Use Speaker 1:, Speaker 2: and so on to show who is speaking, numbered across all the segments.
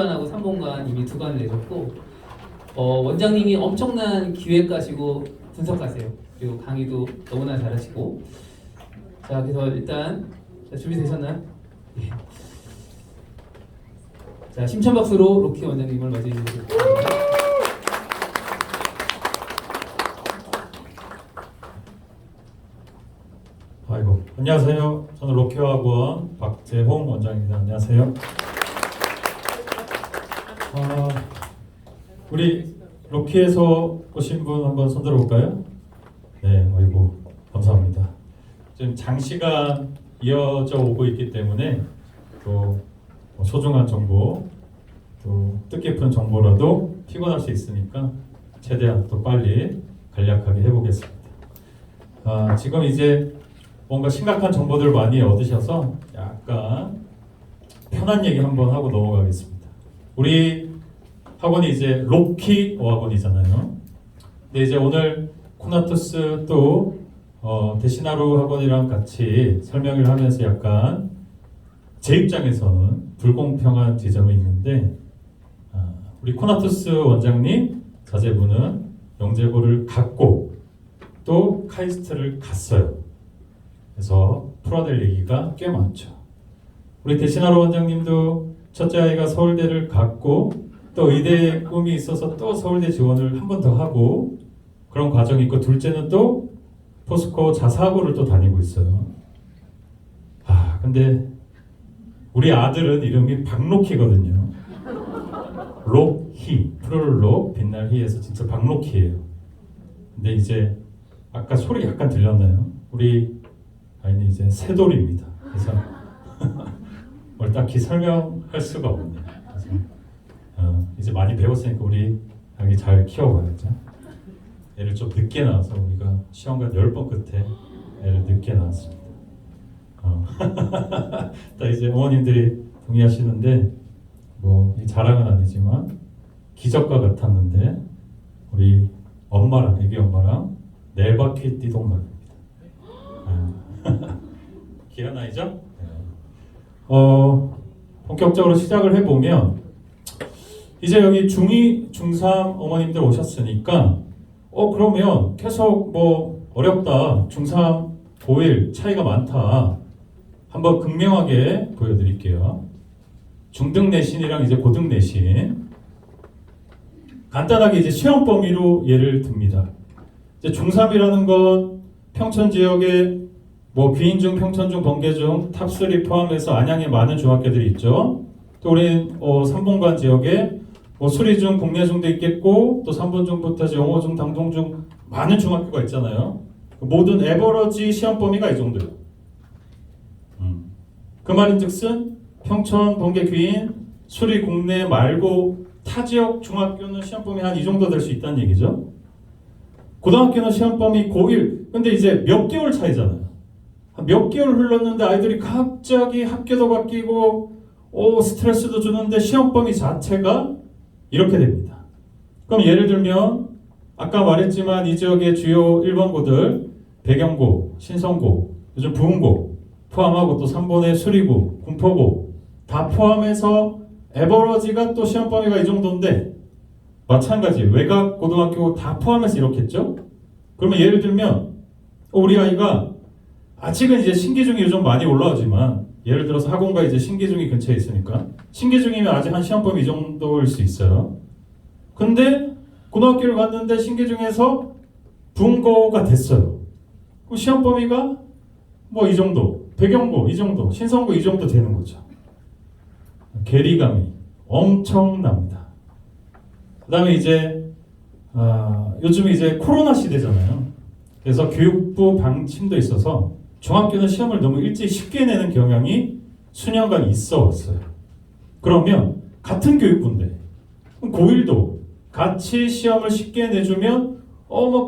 Speaker 1: 2번하고 3번관 이미 2관을 내줬고 원장님이 엄청난 기획가시고 분석가세요. 그리고 강의도 너무나 잘하시고. 자, 그래서 일단 준비되셨나요? 네. 자, 심찬 박수로 로키 원장님을 맞이해 주시기 바랍니다.
Speaker 2: 아이고, 안녕하세요. 저는 로키학원 박재홍 원장입니다. 안녕하세요. 우리 로키에서 오신 분 한번 손들어 볼까요? 네, 아이고, 감사합니다. 지금 장시간 이어져 오고 있기 때문에 또 소중한 정보, 또 뜻깊은 정보라도 피곤할 수 있으니까 최대한 또 빨리 간략하게 해보겠습니다. 지금 이제 뭔가 심각한 정보들 많이 얻으셔서 약간 편한 얘기 한번 하고 넘어가겠습니다. 우리 학원이 이제 로키 어학원이잖아요. 근데 이제 오늘 코나투스 또 데시나루 학원이랑 같이 설명을 하면서 약간 제 입장에서는 불공평한 지점이 있는데, 우리 코나투스 원장님 자제분은 영재고를 갔고 또 카이스트를 갔어요. 그래서 풀어야 될 얘기가 꽤 많죠. 우리 데시나루 원장님도 첫째 아이가 서울대를 갔고 또 의대 꿈이 있어서 또 서울대 지원을 한 번 더 하고 그런 과정이 있고, 둘째는 또 포스코 자사고를 또 다니고 있어요. 근데 우리 아들은 이름이 박로키거든요. 록희, 푸르를 록, 빛날 희에서 진짜 박로키예요. 근데 이제 아까 소리 약간 들렸나요? 우리 아이는 이제 새돌입니다. 그래서 뭘 딱히 설명할 수가 없네요. 그래서 이제 많이 배웠으니까 우리 아기 잘 키워봐야죠. 애를 좀 늦게 낳아서 우리가 시험관 10번 끝에 애를 늦게 낳았습니다. 다 이제 어머님들이 동의하시는데 이 자랑은 아니지만 기적과 같았는데 우리 엄마랑 애기 엄마랑 4바퀴 뛰동갑입니다. 귀한 아이죠? 본격적으로 시작을 해보면 이제 여기 중2, 중3 어머님들 오셨으니까 그러면 계속 어렵다, 중3, 고1 차이가 많다, 한번 극명하게 보여드릴게요. 중등 내신이랑 이제 고등 내신 간단하게 이제 시험 범위로 예를 듭니다. 이제 중3이라는 건 평촌 지역에 귀인중, 평촌중, 번개중, 탑3 포함해서 안양에 많은 중학교들이 있죠. 또 우리 3본관 지역에 수리중, 국내중도 있겠고 또 3본중부터 영어중, 당동중 많은 중학교가 있잖아요. 모든 에버러지 시험 범위가 이 정도예요. 그 말인즉슨 평촌, 번개, 귀인, 수리, 국내 말고 타 지역 중학교는 시험 범위 한 이 정도 될 수 있다는 얘기죠. 고등학교는 시험 범위 고1, 근데 이제 몇 개월 차이잖아요. 몇 개월 흘렀는데 아이들이 갑자기 학교도 바뀌고 스트레스도 주는데 시험 범위 자체가 이렇게 됩니다. 그럼 예를 들면 아까 말했지만 이 지역의 주요 1번고들 배경고, 신성고, 요즘 부흥고 포함하고 또 3번의 수리고, 군포고 다 포함해서 에버러지가 또 시험 범위가 이 정도인데 마찬가지 외곽 고등학교 다 포함해서 이렇겠죠? 그러면 예를 들면 우리 아이가 아직은 이제 신기중이 요즘 많이 올라오지만 예를 들어서 학원가 이제 신기중이 근처에 있으니까 신기중이면 아직 한 시험 범위 이 정도일 수 있어요. 근데 고등학교를 갔는데 신기중에서 부흥고가 됐어요. 그럼 시험 범위가 이 정도, 배경고 이 정도, 신성고 이 정도 되는 거죠. 괴리감이 엄청납니다. 그 다음에 이제 요즘 이제 코로나 시대잖아요. 그래서 교육부 방침도 있어서 중학교는 시험을 너무 일찍 쉽게 내는 경향이 수년간 있어 왔어요. 그러면 같은 교육부인데 고1도 같이 시험을 쉽게 내주면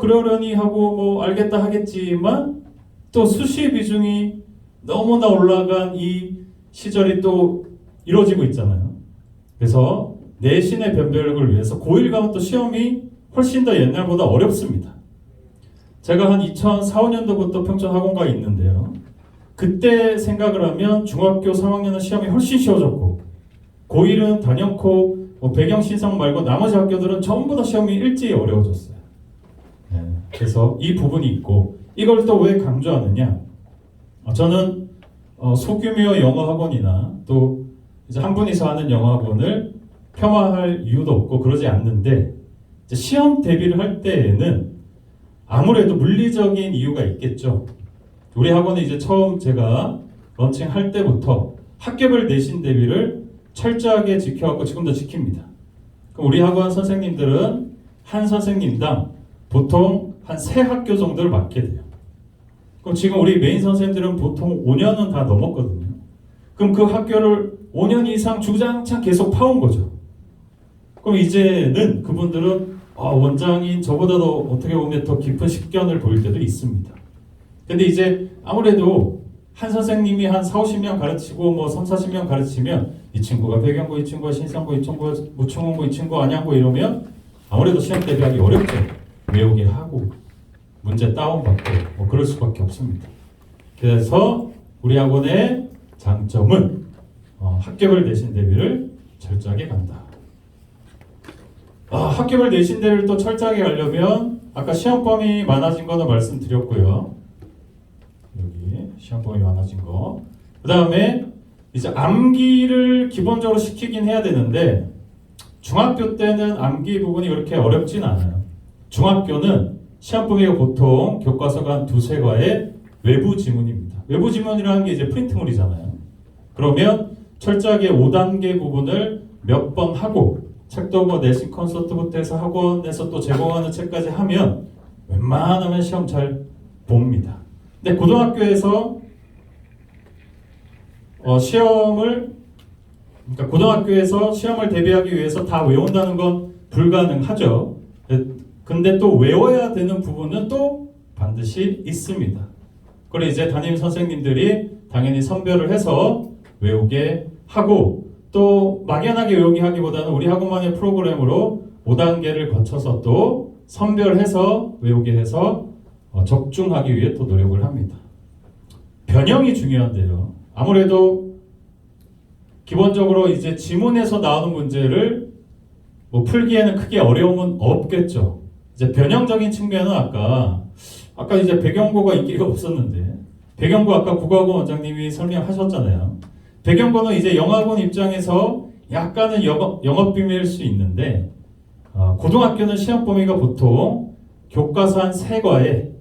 Speaker 2: 그러려니 하고 알겠다 하겠지만 또 수시 비중이 너무나 올라간 이 시절이 또 이루어지고 있잖아요. 그래서 내신의 변별력을 위해서 고1 가면 또 시험이 훨씬 더 옛날보다 어렵습니다. 제가 한 2004, 5년도부터 평촌 학원가에 있는데요. 그때 생각을 하면 중학교 3학년은 시험이 훨씬 쉬워졌고 고1은 단연코 뭐 배경 신청 말고 나머지 학교들은 전부 다 시험이 일제히 어려워졌어요. 네, 그래서 이 부분이 있고 이걸 또 왜 강조하느냐? 저는 소규모 영어 학원이나 또 이제 한 분이서 하는 영어 학원을 폄하할 이유도 없고 그러지 않는데 이제 시험 대비를 할 때에는 아무래도 물리적인 이유가 있겠죠. 우리 학원은 이제 처음 제가 런칭할 때부터 학교별 내신 대비를 철저하게 지켜왔고 지금도 지킵니다. 그럼 우리 학원 선생님들은 한 선생님당 보통 한 3학교 정도를 맡게 돼요. 그럼 지금 우리 메인 선생님들은 보통 5년은 다 넘었거든요. 그럼 그 학교를 5년 이상 주장창 계속 파온 거죠. 그럼 이제는 그분들은 원장인 저보다도 어떻게 보면 더 깊은 식견을 보일 때도 있습니다. 근데 이제 아무래도 한 선생님이 한 4, 50명 가르치고 뭐 3, 40명 가르치면 이 친구가 배경고, 이 친구가 신상고, 이 친구가 무충원고, 이 친구가 안양고 이러면 아무래도 시험 대비하기 어렵죠. 외우게 하고 문제 다운받고 뭐 그럴 수밖에 없습니다. 그래서 우리 학원의 장점은 학교별 내신 대비를 철저하게 간다. 학교별 내신 대비를 또 철저하게 가려면 아까 시험 범위 많아진 거는 말씀드렸고요. 여기 시험 범위 많아진 거. 그 다음에 이제 암기를 기본적으로 시키긴 해야 되는데 중학교 때는 암기 부분이 그렇게 어렵진 않아요. 중학교는 시험 범위가 보통 교과서가 한 2-3과의 외부 지문입니다. 외부 지문이라는 게 이제 프린트물이잖아요. 그러면 철저하게 5단계 부분을 몇 번 하고 책도 뭐 내신 콘서트부터 해서 학원에서 또 제공하는 책까지 하면 웬만하면 시험 잘 봅니다. 근데 고등학교에서 그러니까 고등학교에서 시험을 대비하기 위해서 다 외운다는 건 불가능하죠. 근데 또 외워야 되는 부분은 또 반드시 있습니다. 그걸 이제 담임 선생님들이 당연히 선별을 해서 외우게 하고 또 막연하게 외우게 하기보다는 우리 학원만의 프로그램으로 5단계를 거쳐서 또 선별해서 외우게 해서 적중하기 위해 또 노력을 합니다. 변형이 중요한데요. 아무래도 기본적으로 이제 지문에서 나오는 문제를 뭐 풀기에는 크게 어려움은 없겠죠. 이제 변형적인 측면은 아까 이제 배경고가 인기가 없었는데 배경고 아까 국어학원 원장님이 설명하셨잖아요. 배경고는 이제 영어학원 입장에서 약간은 영업 비밀일 수 있는데 고등학교는 시험 범위가 보통 교과서 한 3과에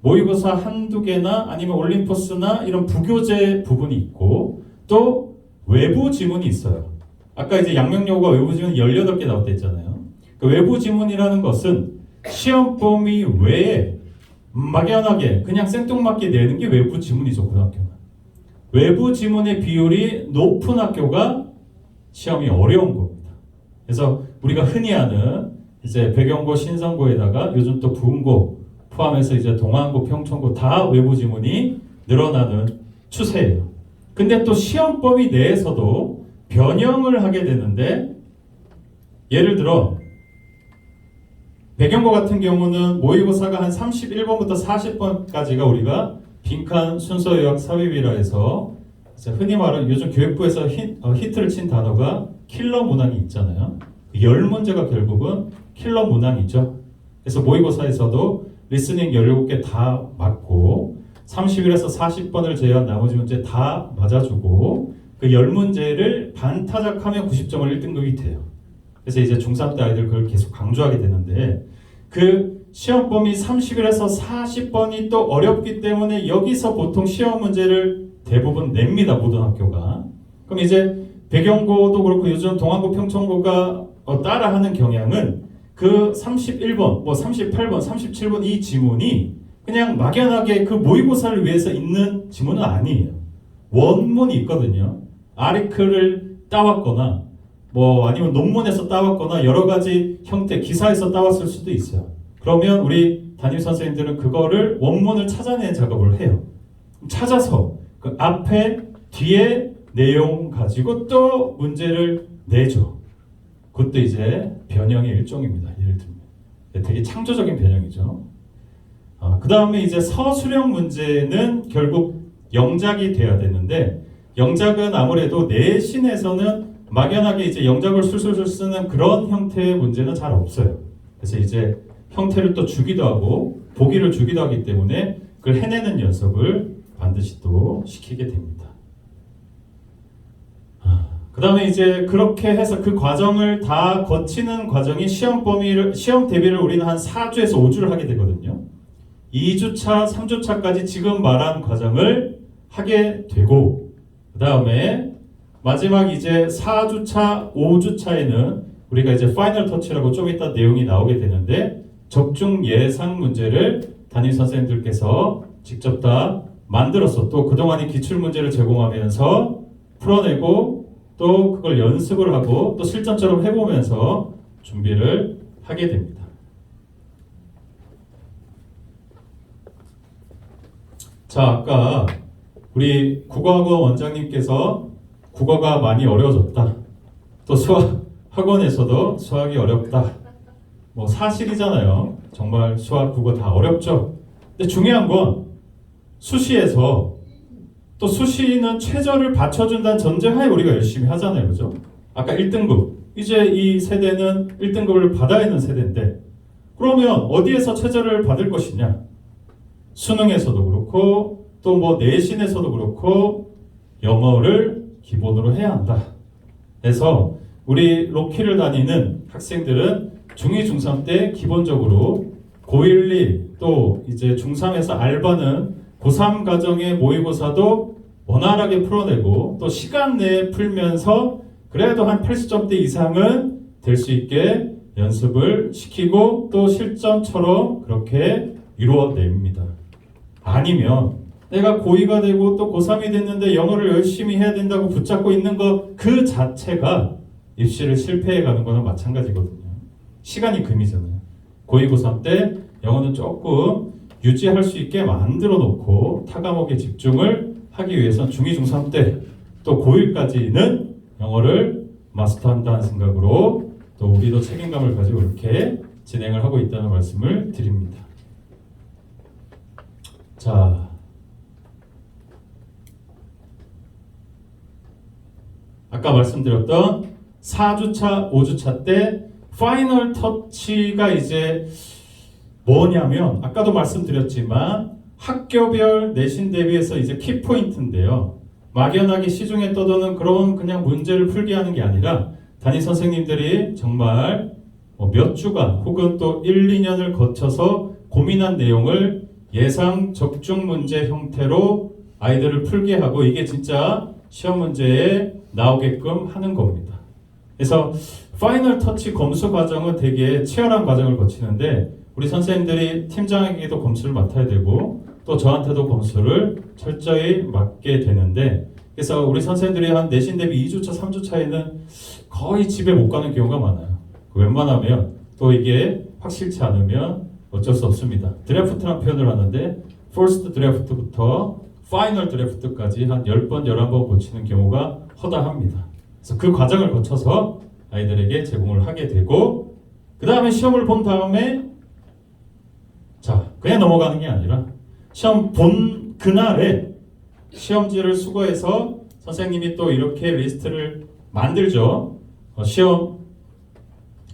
Speaker 2: 모의고사 한두 개나 아니면 올림포스나 이런 부교재 부분이 있고 또 외부 지문이 있어요. 아까 이제 양명여고가 외부 지문 18개 나왔다 했잖아요. 그 외부 지문이라는 것은 시험 범위 외에 막연하게 그냥 생뚱맞게 내는 게 외부 지문이죠. 고등학교는. 외부 지문의 비율이 높은 학교가 시험이 어려운 겁니다. 그래서 우리가 흔히 하는 이제 배경고, 신성고에다가 요즘 또 부흥고 포함해서 이제 동안고, 평촌고 다 외부 지문이 늘어나는 추세예요. 근데 또 시험 범위 내에서도 변형을 하게 되는데 예를 들어 배경고 같은 경우는 모의고사가 한 31번부터 40번까지가 우리가 빈칸 순서 요약 삽입이라 해서 흔히 말하는 요즘 교육부에서 히트를 친 단어가 킬러 문항이 있잖아요. 10문제가 결국은 킬러 문항이죠. 그래서 모의고사에서도 리스닝 17개 다 맞고 30일에서 40번을 제외한 나머지 문제 다 맞아주고 그 10문제를 반타작하면 90점을 1등급이 돼요. 그래서 이제 중3 때 아이들 그걸 계속 강조하게 되는데 그 시험 범위 30일에서 40번이 또 어렵기 때문에 여기서 보통 시험 문제를 대부분 냅니다. 모든 학교가. 그럼 이제 배경고도 그렇고 요즘 동안고, 평촌고가 따라하는 경향은 그 31번, 뭐 38번, 37번 이 지문이 그냥 막연하게 그 모의고사를 위해서 있는 지문은 아니에요. 원문이 있거든요. 아리클을 따왔거나 뭐 아니면 논문에서 따왔거나 여러 가지 형태 기사에서 따왔을 수도 있어요. 그러면 우리 담임 선생님들은 그거를 원문을 찾아내는 작업을 해요. 찾아서 그 앞에 뒤에 내용 가지고 또 문제를 내죠. 그것도 이제 변형의 일종입니다. 예를 들면 되게 창조적인 변형이죠. 그 다음에 이제 서술형 문제는 결국 영작이 돼야 되는데 영작은 아무래도 내신에서는 막연하게 이제 영작을 술술술 쓰는 그런 형태의 문제는 잘 없어요. 그래서 이제 형태를 또 주기도 하고 보기를 주기도 하기 때문에 그걸 해내는 연습을 반드시 또 시키게 됩니다. 그 다음에 이제 그렇게 해서 그 과정을 다 거치는 과정이 시험 대비를 우리는 한 4주에서 5주를 하게 되거든요. 2주차, 3주차까지 지금 말한 과정을 하게 되고, 그 다음에 마지막 이제 4주차, 5주차에는 우리가 이제 파이널 터치라고 좀 이따 내용이 나오게 되는데, 적중 예상 문제를 담임 선생님들께서 직접 다 만들어서 또 그동안의 기출 문제를 제공하면서 풀어내고 또 그걸 연습을 하고 또 실전처럼 해보면서 준비를 하게 됩니다. 자, 아까 우리 국어학원 원장님께서 국어가 많이 어려워졌다. 또 수학 학원에서도 수학이 어렵다. 뭐 사실이잖아요. 정말 수학, 국어 다 어렵죠. 근데 중요한 건 수시에서 또 수시는 최저를 받쳐준다는 전제하에 우리가 열심히 하잖아요. 그죠? 아까 1등급. 이제 이 세대는 1등급을 받아야 하는 세대인데 그러면 어디에서 최저를 받을 것이냐? 수능에서도 그렇고 또 뭐 내신에서도 그렇고 영어를 기본으로 해야 한다. 그래서 우리 로키를 다니는 학생들은 중2, 중3 때 기본적으로 고1, 2, 또 이제 중3에서 알바는 고3 과정의 모의고사도 원활하게 풀어내고 또 시간 내에 풀면서 그래도 한 80점대 이상은 될 수 있게 연습을 시키고 또 실전처럼 그렇게 이루어냅니다. 아니면 내가 고2가 되고 또 고3이 됐는데 영어를 열심히 해야 된다고 붙잡고 있는 것 그 자체가 입시를 실패해 가는 거나 마찬가지거든요. 시간이 금이잖아요. 고2, 고3 때 영어는 조금 유지할 수 있게 만들어 놓고 타과목에 집중을 하기 위해선 중2, 중3 때 또 고1까지는 영어를 마스터한다는 생각으로 또 우리도 책임감을 가지고 이렇게 진행을 하고 있다는 말씀을 드립니다. 자, 아까 말씀드렸던 4주차, 5주차 때 파이널 터치가 이제 뭐냐면 아까도 말씀드렸지만 학교별 내신 대비해서 이제 키포인트인데요. 막연하게 시중에 떠도는 그런 그냥 문제를 풀게 하는 게 아니라 담임 선생님들이 정말 몇 주간 혹은 또 1, 2년을 거쳐서 고민한 내용을 예상 적중 문제 형태로 아이들을 풀게 하고 이게 진짜 시험 문제에 나오게끔 하는 겁니다. 그래서 파이널 터치 검수 과정은 되게 치열한 과정을 거치는데 우리 선생님들이 팀장에게도 검수를 맡아야 되고 또 저한테도 검수를 철저히 맡게 되는데 그래서 우리 선생님들이 한 내신 대비 2주차, 3주차에는 거의 집에 못 가는 경우가 많아요. 웬만하면 또 이게 확실치 않으면 어쩔 수 없습니다. 드래프트라는 표현을 하는데 퍼스트 드래프트부터 파이널 드래프트까지 한 10번, 11번 고치는 경우가 허다합니다. 그래서 그 과정을 거쳐서 아이들에게 제공을 하게 되고 그 다음에 시험을 본 다음에 자 그냥 넘어가는 게 아니라 시험 본 그날에 시험지를 수거해서 선생님이 또 이렇게 리스트를 만들죠. 시험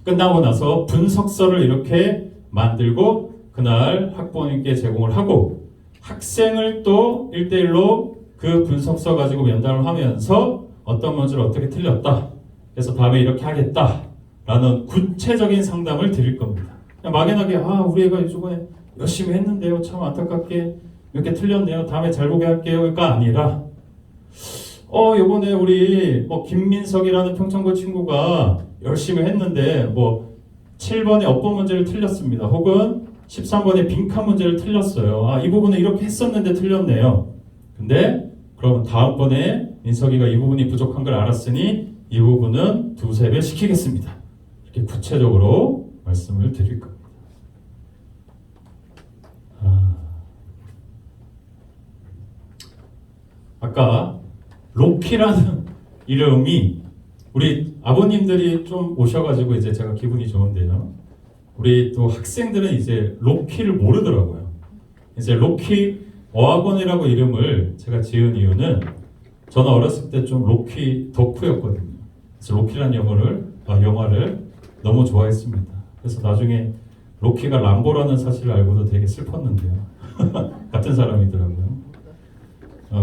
Speaker 2: 끝나고 나서 분석서를 이렇게 만들고 그날 학부모님께 제공을 하고 학생을 또 1대1로 그 분석서 가지고 면담을 하면서 어떤 문제를 어떻게 틀렸다 그래서 다음에 이렇게 하겠다 라는 구체적인 상담을 드릴 겁니다. 그냥 막연하게 우리 애가 이번에 열심히 했는데요 참 안타깝게 이렇게 틀렸네요 다음에 잘 보게 할게요가 아니라 요번에 우리 김민석이라는 평창고 친구가 열심히 했는데 7번의 어법 문제를 틀렸습니다. 혹은 13번의 빈칸 문제를 틀렸어요. 이 부분은 이렇게 했었는데 틀렸네요. 근데 그럼 다음번에 민석이가 이 부분이 부족한 걸 알았으니 이 부분은 두세 배 시키겠습니다. 이렇게 구체적으로 말씀을 드릴 겁니다. 아까 로키라는 이름이 우리 아버님들이 좀 오셔가지고 이제 제가 기분이 좋은데요. 우리 또 학생들은 이제 로키를 모르더라고요. 이제 로키 어학원이라고 이름을 제가 지은 이유는 저는 어렸을 때 좀 로키 덕후였거든요. 그래서 로키라는 영화를 너무 좋아했습니다. 그래서 나중에 로키가 람보라는 사실을 알고도 되게 슬펐는데요. 같은 사람이더라고요.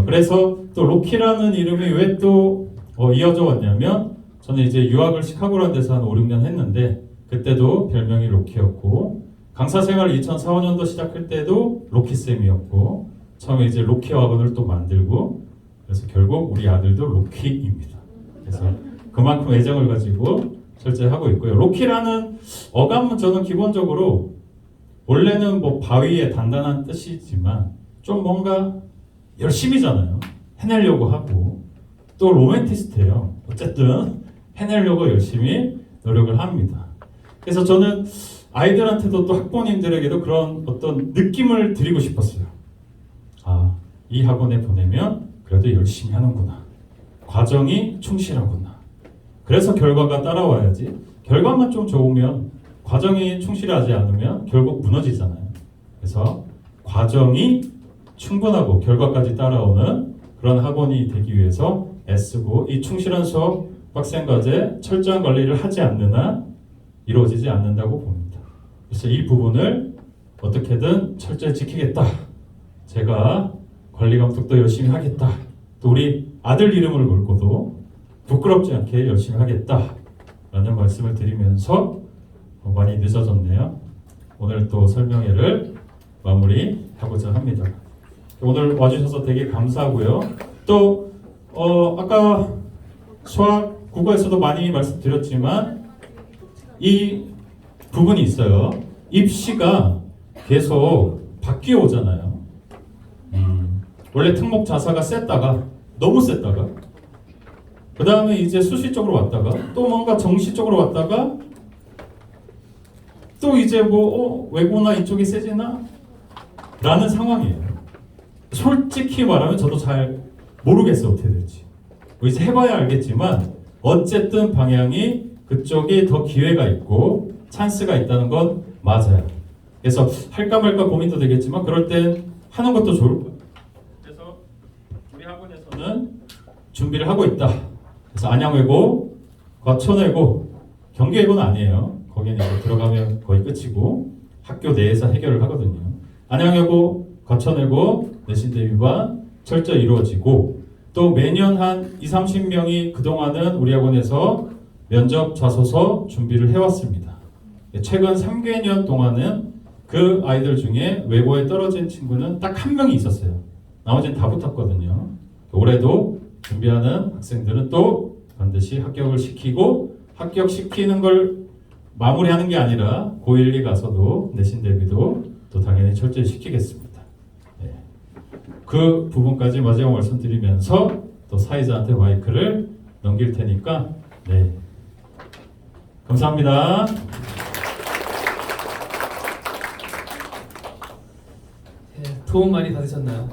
Speaker 2: 그래서 또 로키라는 이름이 왜 또 이어져 왔냐면 저는 이제 유학을 시카고라는 데서 한 5, 6년 했는데 그때도 별명이 로키였고 강사 생활 2004, 5년도 시작할 때도 로키쌤이었고 처음에 이제 로키 학원을 또 만들고 그래서 결국 우리 아들도 로키입니다. 그래서 그만큼 애정을 가지고 철저히 하고 있고요. 로키라는 어감은 저는 기본적으로 원래는 뭐 바위의 단단한 뜻이지만 좀 뭔가 열심히잖아요. 해내려고 하고 또 로맨티스트예요. 어쨌든 해내려고 열심히 노력을 합니다. 그래서 저는 아이들한테도 또 학부모님들에게도 그런 어떤 느낌을 드리고 싶었어요. 아, 이 학원에 보내면 그래도 열심히 하는구나. 과정이 충실하구나. 그래서 결과가 따라와야지. 결과만 좀 좋으면 과정이 충실하지 않으면 결국 무너지잖아요. 그래서 과정이 충분하고 결과까지 따라오는 그런 학원이 되기 위해서 애쓰고 이 충실한 수업, 빡센 과제, 철저한 관리를 하지 않는 한 이루어지지 않는다고 봅니다. 그래서 이 부분을 어떻게든 철저히 지키겠다. 제가 관리 감독도 열심히 하겠다. 또 우리 아들 이름을 걸고도 부끄럽지 않게 열심히 하겠다. 라는 말씀을 드리면서 많이 늦어졌네요. 오늘 또 설명회를 마무리하고자 합니다. 오늘 와주셔서 되게 감사하고요. 또 아까 수학, 국어에서도 많이 말씀드렸지만 이 부분이 있어요. 입시가 계속 바뀌어 오잖아요. 원래 특목 자사가 셌다가 너무 셌다가 그 다음에 이제 수시 쪽으로 왔다가 또 뭔가 정시 쪽으로 왔다가 또 이제 뭐 외고나 이쪽이 세지나? 라는 상황이에요. 솔직히 말하면 저도 잘 모르겠어요. 어떻게 될지. 뭐 이제 해봐야 알겠지만 어쨌든 방향이 그쪽이 더 기회가 있고 찬스가 있다는 건 맞아요. 그래서 할까 말까 고민도 되겠지만 그럴 땐 하는 것도 좋을 거예요. 그래서 우리 학원에서는 준비를 하고 있다. 그래서 안양외고, 과천외고, 경기외고는 아니에요. 거기는 이제 들어가면 거의 끝이고 학교 내에서 해결을 하거든요. 안양외고, 과천외고, 내신 대비반 철저히 이루어지고 또 매년 한 20, 30명이 그동안은 우리 학원에서 면접 자소서 준비를 해왔습니다. 최근 3개년 동안은 그 아이들 중에 외고에 떨어진 친구는 딱 한 명이 있었어요. 나머지는 다 붙었거든요. 올해도 준비하는 학생들은 또 반드시 합격을 시키고 합격시키는 걸 마무리하는 게 아니라 고1, 2 가서도 내신 대비도 또 당연히 철저히 시키겠습니다. 네. 그 부분까지 마지막 말씀드리면서 또 사회자한테 마이크를 넘길 테니까 네. 감사합니다.
Speaker 1: 도움 많이 받으셨나요?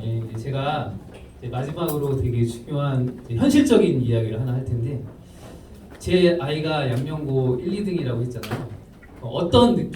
Speaker 1: 예, 이제 제가 이제 마지막으로 되게 중요한 현실적인 이야기를 하나 할 텐데 제 아이가 양명고 1, 2등이라고 했잖아요. 어떤 느낌